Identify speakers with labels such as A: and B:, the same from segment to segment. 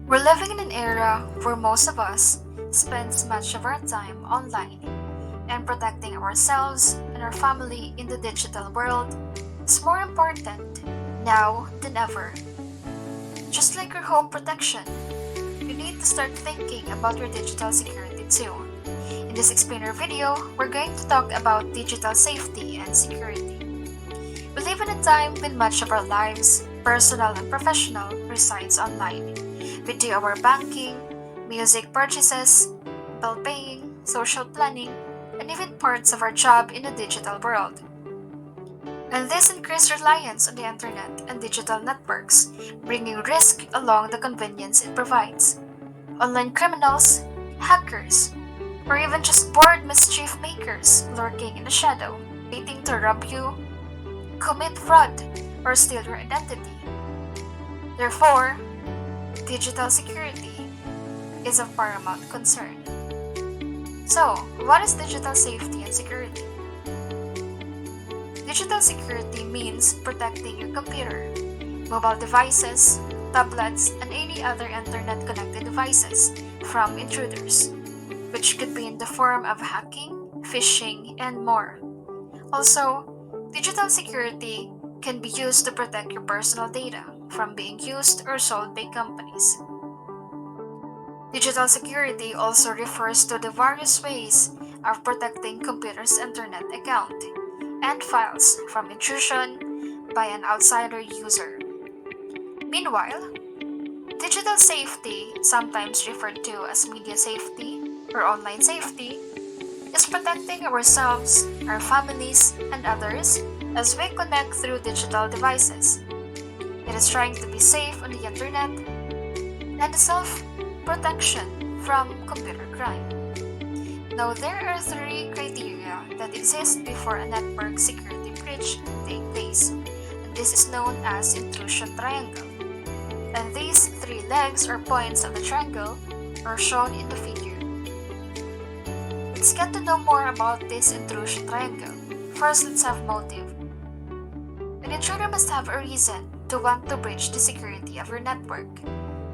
A: We're living in an era where most of us spends much of our time online, and protecting ourselves and our family in the digital world is more important now than ever. Just like your home protection, you need to start thinking about your digital security too. In this explainer video, we're going to talk about digital safety and security. We live in a time when much of our lives, personal and professional, resides online. We do our banking, music purchases, bill paying, social planning, and even parts of our job in the digital world. And this increased reliance on the internet and digital networks, bringing risk along the convenience it provides. Online criminals, hackers, or even just bored mischief makers lurking in the shadow, waiting to rob you, commit fraud, or steal your identity. Therefore, digital security is of paramount concern. So, what is digital safety and security? Digital security means protecting your computer, mobile devices, tablets, and any other internet connected devices from intruders, which could be in the form of hacking, phishing, and more. Also, digital security can be used to protect your personal data from being used or sold by companies. Digital security also refers to the various ways of protecting computers' internet account and files from intrusion by an outsider user. Meanwhile, digital safety, sometimes referred to as media safety or online safety, is protecting ourselves, our families, and others as we connect through digital devices. It is trying to be safe on the internet and self protection from computer crime. Now, there are three criteria that exist before a network security breach can take place, and this is known as intrusion triangle. And these three legs or points of the triangle are shown in the figure. Let's get to know more about this intrusion triangle. First, let's have motive. An intruder must have a reason to want to breach the security of your network.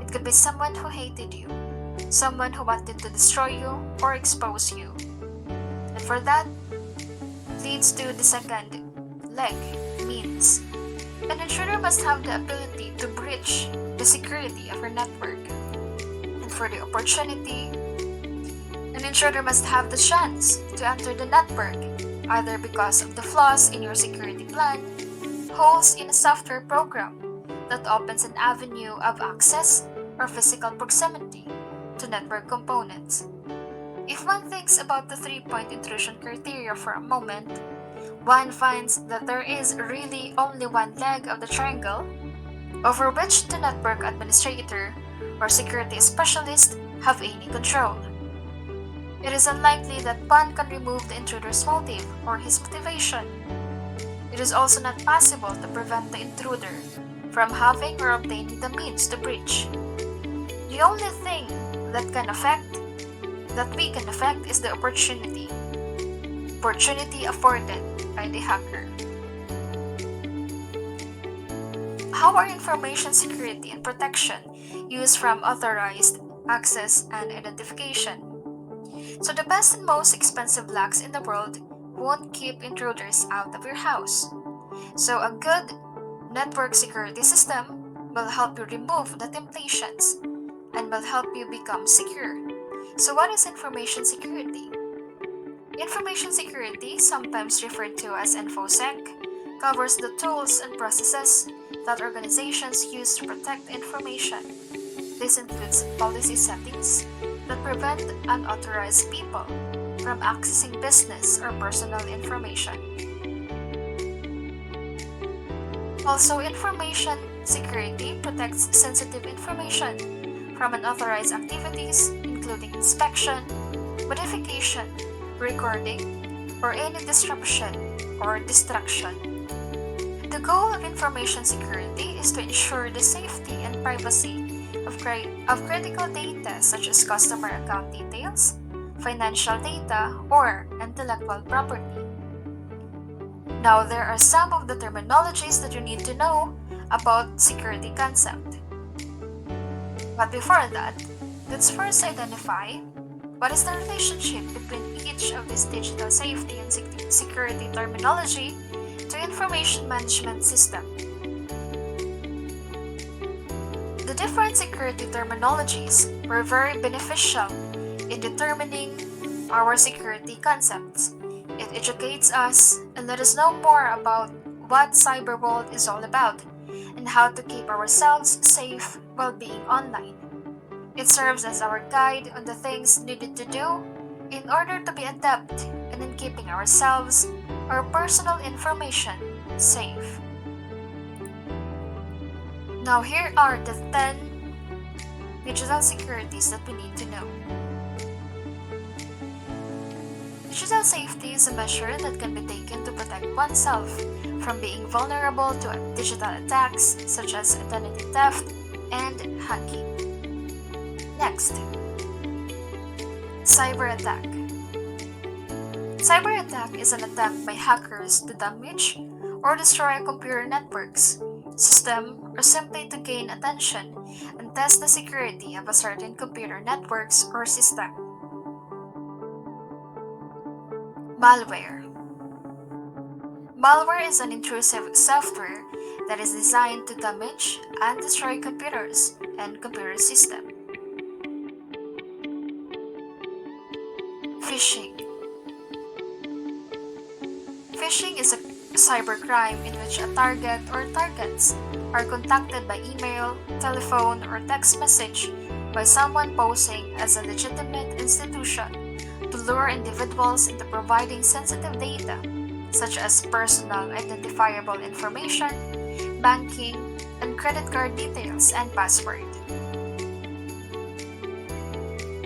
A: It could be someone who hated you, someone who wanted to destroy you or expose you. And for that, leads to the second leg, means. An intruder must have the ability to breach the security of your network. And for the opportunity, an intruder must have the chance to enter the network, either because of the flaws in your security plan, holes in a software program that opens an avenue of access, or physical proximity to network components. If one thinks about the three-point intrusion criteria for a moment, one finds that there is really only one leg of the triangle over which the network administrator or security specialist have any control. It is unlikely that one can remove the intruder's motive or his motivation. It is also not possible to prevent the intruder from having or obtaining the means to breach. The only thing that we can affect is the opportunity afforded by the hacker. How are information security and protection used from authorized access and identification? So the best and most expensive locks in the world won't keep intruders out of your house. So a good network security system will help you remove the temptations and will help you become secure. So what is information security? Information security, sometimes referred to as InfoSec, covers the tools and processes that organizations use to protect information. This includes policy settings that prevent unauthorized people from accessing business or personal information. Also, information security protects sensitive information from unauthorized activities, including inspection, modification, recording, or any disruption or distraction. The goal of information security is to ensure the safety and privacy of critical data such as customer account details, financial data, or intellectual property. Now, there are some of the terminologies that you need to know about security concept. But before that, let's first identify what is the relationship between each of these digital safety and security terminology to information management system. The different security terminologies were very beneficial in determining our security concepts. It educates us and let us know more about what cyber world is all about and how to keep ourselves safe while being online. It serves as our guide on the things needed to do in order to be adept and in keeping ourselves or personal information safe. Now here are the 10 digital securities that we need to know. Digital safety is a measure that can be taken to protect oneself from being vulnerable to digital attacks such as identity theft and hacking. Next, cyber attack. Cyber attack is an attack by hackers to damage or destroy computer networks, system, or simply to gain attention and test the security of a certain computer networks or system. Malware. Malware is an intrusive software that is designed to damage and destroy computers and computer systems. Phishing. Phishing is a cybercrime in which a target or targets are contacted by email, telephone, or text message by someone posing as a legitimate institution to lure individuals into providing sensitive data such as personal identifiable information, banking, and credit card details and password.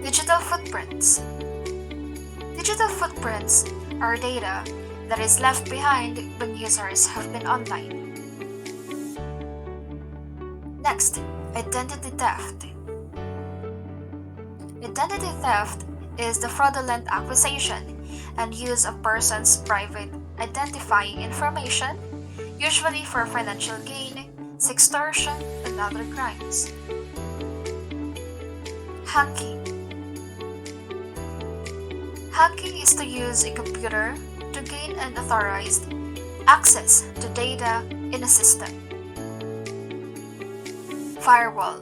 A: Digital footprints. Digital footprints are data that is left behind when users have been online. Next, identity theft. Identity theft is the fraudulent acquisition and use of persons' private identifying information, usually for financial gain, sextortion, and other crimes. Hacking. Hacking is to use a computer to gain unauthorized access to data in a system. Firewall.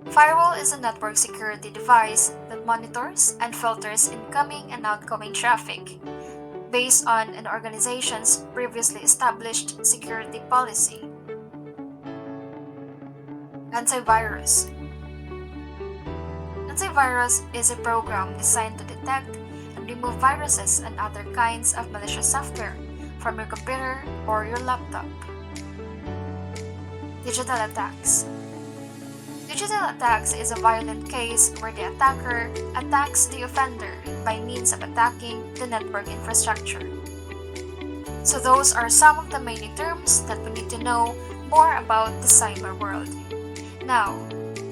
A: Firewall is a network security device that monitors and filters incoming and outgoing traffic based on an organization's previously established security policy. Antivirus. Antivirus is a program designed to detect and remove viruses and other kinds of malicious software from your computer or your laptop. Digital attacks. Digital attacks is a violent case where the attacker attacks the offender by means of attacking the network infrastructure. So those are some of the main terms that we need to know more about the cyber world. Now,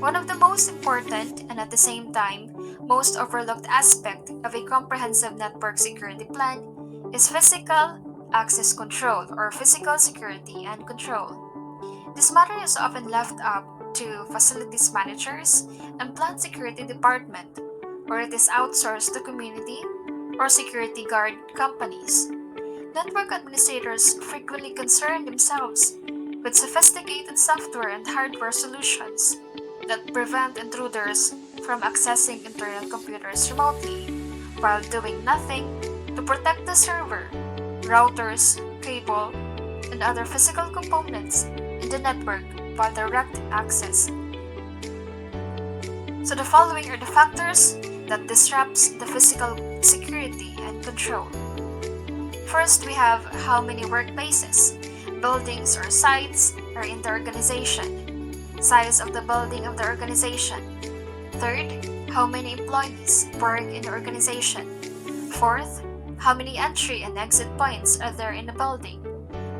A: one of the most important and at the same time most overlooked aspect of a comprehensive network security plan is physical access control or physical security and control. This matter is often left up to facilities managers and plant security department, or it is outsourced to community or security guard companies. Network administrators frequently concern themselves with sophisticated software and hardware solutions that prevent intruders from accessing internal computers remotely, while doing nothing to protect the server, routers, cable, and other physical components in the network for direct access. So the following are the factors that disrupts the physical security and control. First, we have how many workplaces, buildings, or sites are in the organization, size of the building of the organization. Third, how many employees work in the organization. Fourth, how many entry and exit points are there in the building.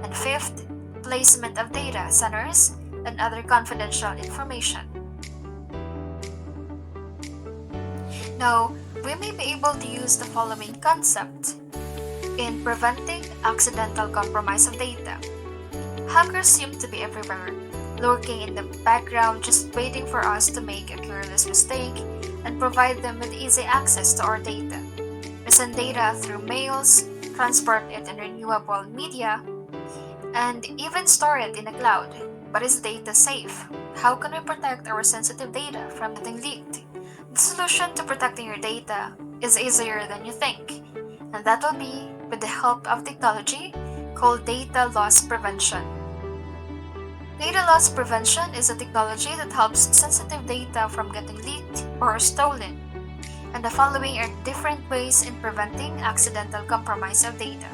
A: And fifth, placement of data centers and other confidential information. Now, we may be able to use the following concept in preventing accidental compromise of data. Hackers seem to be everywhere, lurking in the background just waiting for us to make a careless mistake and provide them with easy access to our data. We send data through mails, transport it in renewable media, and even store it in a cloud. But is data safe? How can we protect our sensitive data from getting leaked? The solution to protecting your data is easier than you think, and that will be with the help of technology called data loss prevention. Data loss prevention is a technology that helps sensitive data from getting leaked or stolen, and the following are different ways in preventing accidental compromise of data.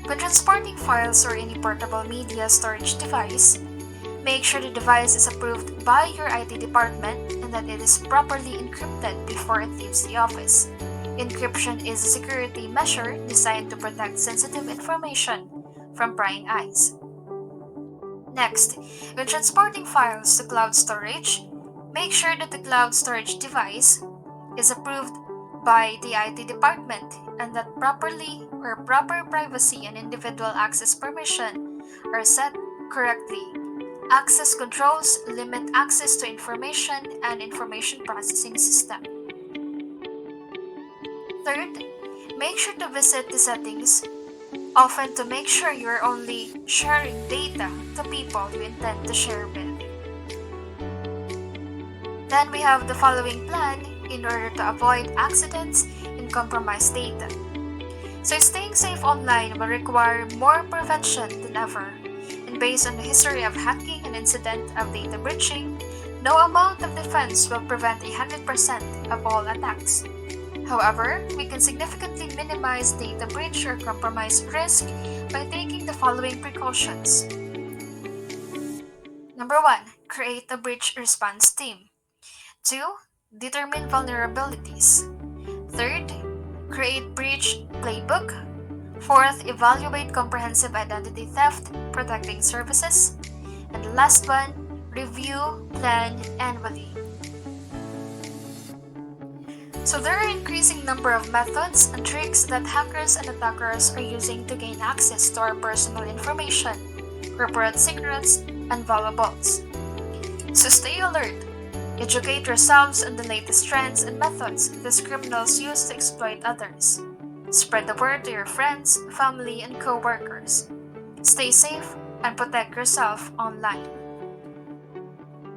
A: When transporting files or any portable media storage device, make sure the device is approved by your IT department and that it is properly encrypted before it leaves the office. Encryption is a security measure designed to protect sensitive information from prying eyes. Next, when transporting files to cloud storage, make sure that the cloud storage device is approved by the IT department and that proper privacy and individual access permission are set correctly. Access controls limit access to information and information processing system. Third, make sure to visit the settings often to make sure you are only sharing data to people you intend to share with. Then we have the following plan in order to avoid accidents in compromised data. So staying safe online will require more prevention than ever, and based on the history of hacking and incident of data breaching, no amount of defense will prevent 100% of all attacks. However, we can significantly minimize data breach or compromise risk by taking the following precautions. Number 1. Create a breach response team. 2. Determine vulnerabilities. 3rd, create breach playbook. 4th, evaluate comprehensive identity theft, protecting services. And the last one, review, plan annually. So there are increasing number of methods and tricks that hackers and attackers are using to gain access to our personal information, corporate secrets, and valuables. So stay alert. Educate yourselves on the latest trends and methods these criminals use to exploit others. Spread the word to your friends, family, and co-workers. Stay safe and protect yourself online.